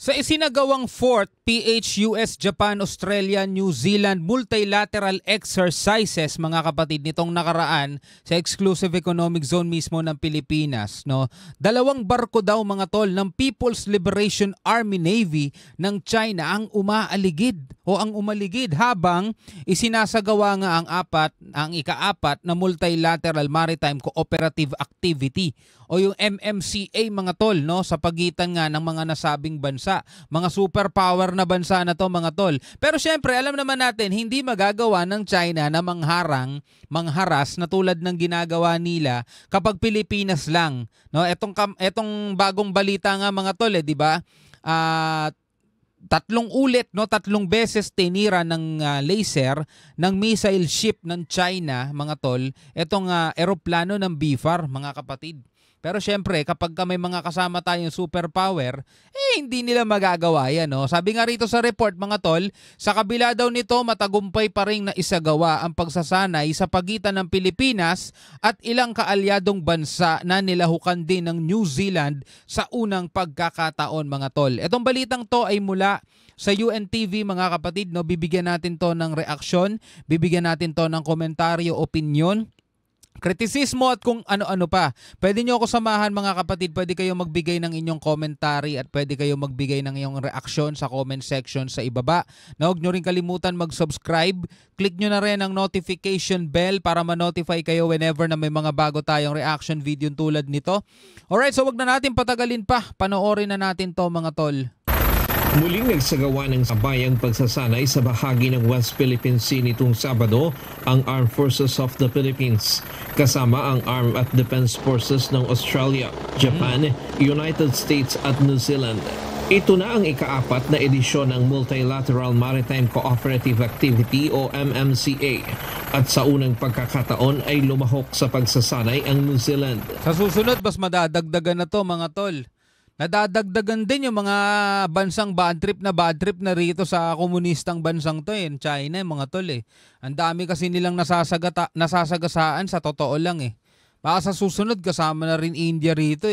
Sa isinagawang 4th PH-US, Japan, Australia, New Zealand multilateral exercises mga kapatid nitong nakaraan sa exclusive economic zone mismo ng Pilipinas, no? Dalawang barko daw mga tol ng People's Liberation Army Navy ng China ang umaaligid o ang umaligid habang isinasagawa nga ang ika-4 na multilateral maritime cooperative activity o yung MMCA mga tol, no, sa pagitan nga ng mga nasabing bansa. Mga superpower na bansa na to mga tol. Pero syempre alam naman natin hindi magagawa ng China na mangharas na tulad ng ginagawa nila kapag Pilipinas lang, no? Etong bagong balita nga mga tol, di ba? Tatlong beses tinira ng laser ng missile ship ng China mga tol, etong eroplano ng BFAR mga kapatid. Pero syempre, kapag may mga kasama tayong superpower, hindi nila magagawa yan. No? Sabi nga rito sa report mga tol, sa kabila daw nito matagumpay pa rin na isagawa ang pagsasanay sa pagitan ng Pilipinas at ilang kaalyadong bansa na nilahukan din ng New Zealand sa unang pagkakataon mga tol. Etong balitang to ay mula sa UNTV mga kapatid. No? Bibigyan natin to ng reaksyon, bibigyan natin to ng komentaryo, opinyon, kritisismo at kung ano-ano pa. Pwede nyo ako samahan mga kapatid, pwede kayo magbigay ng inyong commentary at pwede kayo magbigay ng inyong reaksyon sa comment section sa ibaba. Huwag nyo rin kalimutan mag-subscribe. Click nyo na rin ang notification bell para ma-notify kayo whenever na may mga bago tayong reaction video tulad nito. Alright, so wag na natin patagalin pa. Panoorin na natin to mga tol. Muling nagsagawa ng sabayang pagsasanay sa bahagi ng West Philippine Sea nitong Sabado ang Armed Forces of the Philippines kasama ang Armed at Defense Forces ng Australia, Japan, United States at New Zealand. Ito na ang ika-4 na edisyon ng Multilateral Maritime Cooperative Activity o MMCA at sa unang pagkakataon ay lumahok sa pagsasanay ang New Zealand. Sa susunod, mas madadagdagan na to mga tol. Nadadagdagan din yung mga bansang bad trip na rito sa komunistang bansang to China mga tol Ang dami kasi nilang nasasagasaan sa totoo lang Baka sa susunod kasama na rin India rito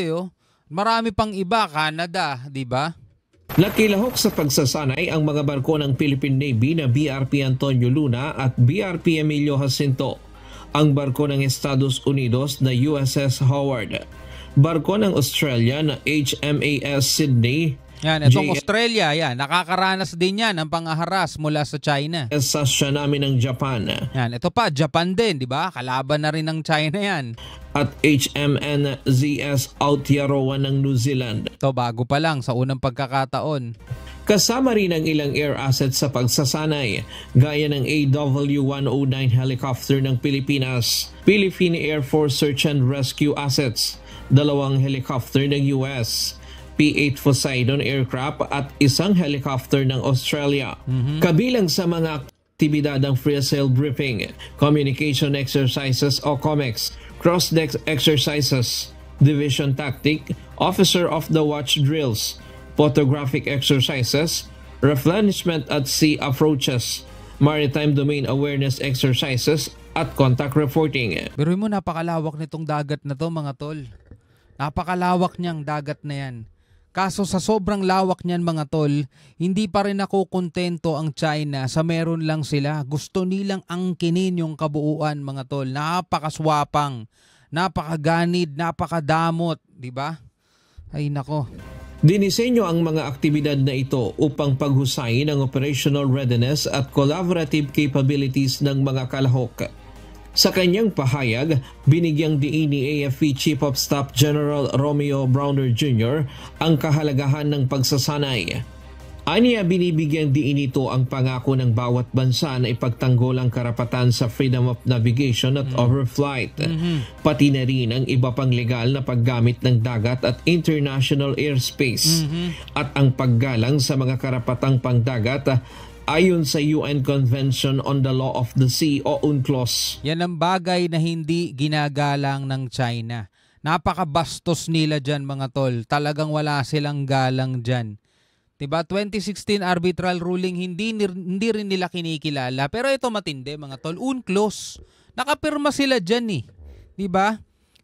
Marami pang iba, Canada, di ba? Nakilahok sa pagsasanay ang mga barko ng Philippine Navy na BRP Antonio Luna at BRP Emilio Jacinto, ang barko ng Estados Unidos na USS Howard, barko ng Australia na HMAS Sydney. Yan, itong Australia, nakakaranas din yan ng pangaharas mula sa China. Sa tsunami ng Japan. Yan, ito pa, Japan din, di ba? Kalaban na rin ng China yan. At HMNZS Aotearoa ng New Zealand. Ito, bago pa lang sa unang pagkakataon. Kasama rin ang ilang air assets sa pagsasanay, gaya ng AW-109 helicopter ng Pilipinas, Philippine Air Force Search and Rescue Assets, 2 helicopter ng US, P-8 Poseidon aircraft at isang helicopter ng Australia. Kabilang sa mga aktibidad ng free sail briefing, communication exercises o COMEX, cross-deck exercises, division tactic, officer of the watch drills, photographic exercises, replenishment at sea approaches, maritime domain awareness exercises, at contact reporting. Pero mo napakalawak nitong dagat na to mga tol. Napakalawak niyang dagat na yan. Kaso sa sobrang lawak niyan mga tol, hindi pa rin ako kontento ang China sa meron lang sila. Gusto nilang angkinin yung kabuuan mga tol. Napakaswapang, napakaganid, napakadamot, di ba? Ay nako. Dinisenyo ang mga aktibidad na ito upang paghusayin ang operational readiness at collaborative capabilities ng mga kalahok. Sa kanyang pahayag, binigyang diin ni AFP Chief of Staff General Romeo Browner Jr. ang kahalagahan ng pagsasanay. Aniya binibigyang diin ito ang pangako ng bawat bansa na ipagtanggol ang karapatan sa freedom of navigation at overflight, pati na rin ang iba pang legal na paggamit ng dagat at international airspace, at ang paggalang sa mga karapatang pangdagat ayon sa UN Convention on the Law of the Sea o UNCLOS. Yan ang bagay na hindi ginagalang ng China. Napakabastos nila dyan mga tol. Talagang wala silang galang dyan. Diba? 2016 arbitral ruling hindi rin nila kinikilala. Pero ito matindi mga tol. UNCLOS. Nakapirma sila dyan Diba?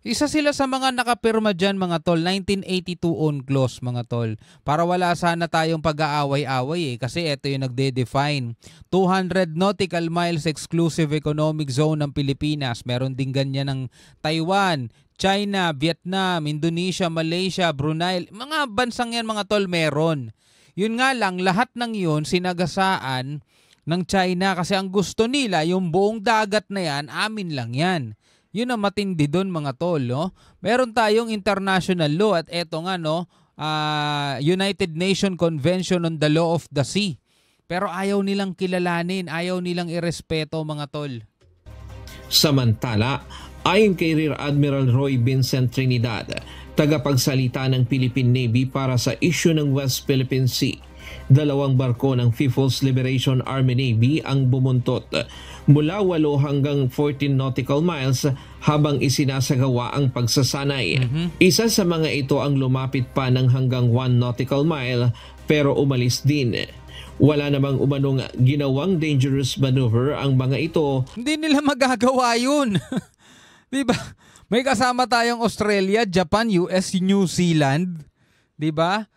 Isa sila sa mga nakapirma dyan mga tol, 1982 UNCLOS mga tol. Para wala sana tayong pag-aaway-away kasi ito yung nagde-define. 200 nautical miles exclusive economic zone ng Pilipinas. Meron din ganyan ng Taiwan, China, Vietnam, Indonesia, Malaysia, Brunei. Mga bansang yan mga tol meron. Yun nga lang, lahat ng yun sinagasaan ng China kasi ang gusto nila, yung buong dagat na yan, amin lang yan. Yun ang matindi doon mga tol, no? Meron tayong international law at eto nga, no, United Nations Convention on the Law of the Sea. Pero ayaw nilang kilalanin, ayaw nilang irespeto mga tol. Samantala, ayon kay Rear Admiral Roy Vincent Trinidad, tagapagsalita ng Philippine Navy para sa issue ng West Philippine Sea, 2 barko ng People's Liberation Army Navy ang bumuntot mula 8 hanggang 14 nautical miles habang isinasagawa ang pagsasanay. Isa sa mga ito ang lumapit pa ng hanggang 1 nautical mile pero umalis din. Wala namang umanong ginawang dangerous maneuver ang mga ito. Hindi nila magagawa yun. Diba? May kasama tayong Australia, Japan, US, New Zealand. Diba?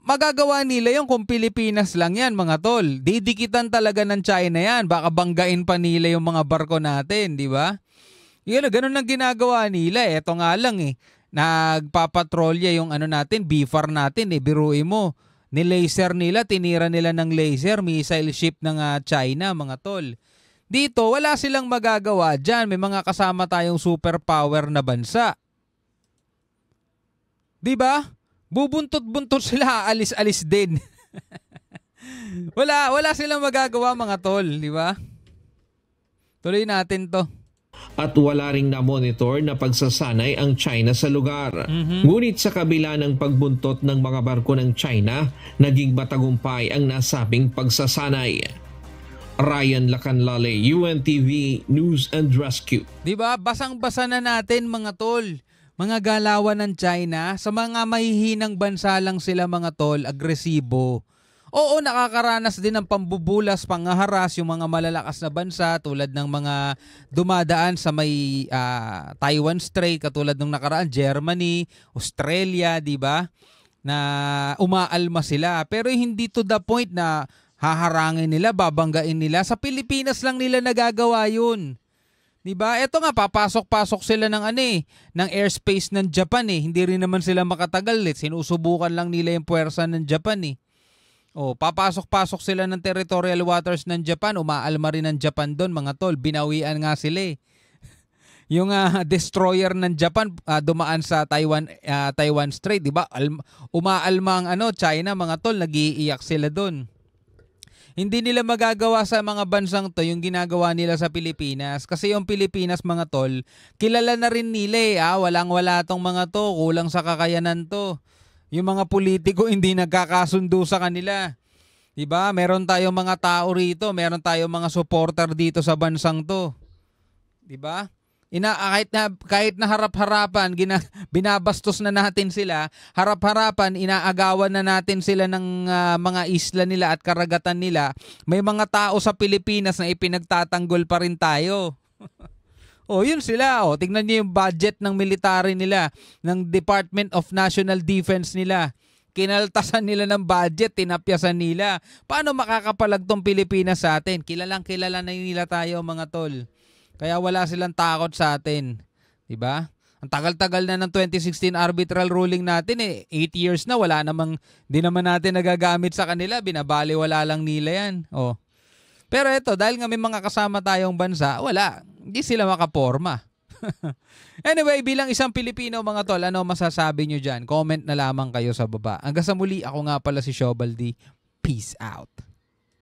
Magagawa nila yung kung Pilipinas lang yan mga tol. Didikitan talaga ng China yan. Baka banggain pa nila yung mga barko natin, di ba? Ganun ang ginagawa nila. Eto nga lang nagpapatrolya yung natin, BFAR natin biruin mo. Ni-laser nila, tinira nila ng laser, missile ship ng China mga tol. Dito, wala silang magagawa dyan. May mga kasama tayong superpower na bansa. Di ba? Bubuntot-buntot sila, alis-alis din. wala silang magagawa mga tol, di ba? Tuloy natin to. At wala ring na-monitor na pagsasanay ang China sa lugar. Ngunit sa kabila ng pagbuntot ng mga barko ng China, naging matagumpay ang nasabing pagsasanay. Ryan Lacanlale, UNTV News and Rescue. Di ba? Basang-basa na natin mga tol. Mga galawan ng China, sa mga mahihinang bansa lang sila mga tol, agresibo. Oo, nakakaranas din ng pambubulas, pangaharas yung mga malalakas na bansa tulad ng mga dumadaan sa may Taiwan Strait, katulad ng nakaraan, Germany, Australia, di ba? Na umaalma sila. Pero hindi to the point na haharangin nila, babanggain nila. Sa Pilipinas lang nila nagagawa yun. Diba? Ito nga, papasok-pasok sila ng ng airspace ng Japan Hindi rin naman sila makatagal Sinusubukan lang nila yung puwersa ng Japan papasok-pasok sila ng territorial waters ng Japan. Umaalma rin ng Japan doon mga tol. Binawian nga sila Yung destroyer ng Japan dumaan sa Taiwan Strait, diba? Umaalma ang China mga tol. Nag-iiyak sila doon. Hindi nila magagawa sa mga bansang to yung ginagawa nila sa Pilipinas. Kasi yung Pilipinas mga tol, kilala na rin nila walang-wala tong mga to, kulang sa kakayanan to. Yung mga politiko hindi nagkakasundo sa kanila. Diba? Meron tayong mga tao rito, meron tayong mga supporter dito sa bansang to. Diba? Kahit na harap-harapan, binabastos na natin sila, harap-harapan, inaagawan na natin sila ng mga isla nila at karagatan nila, may mga tao sa Pilipinas na ipinagtatanggol pa rin tayo. Yun sila. Tingnan niyo yung budget ng military nila, ng Department of National Defense nila. Kinaltasan nila ng budget, tinapyasan nila. Paano makakapalag tong Pilipinas sa atin? Kilala na nila tayo mga tol. Kaya wala silang takot sa atin. Diba? Ang tagal-tagal na ng 2016 arbitral ruling natin 8 years na, di naman natin nagagamit sa kanila, binabaliwala lang nila yan. Pero ito, dahil nga may mga kasama tayong bansa, hindi sila makaporma. Anyway, bilang isang Pilipino mga tol, ano masasabi nyo dyan? Comment na lamang kayo sa baba. Hanggang sa muli, ako nga pala si Shobaldi. Peace out.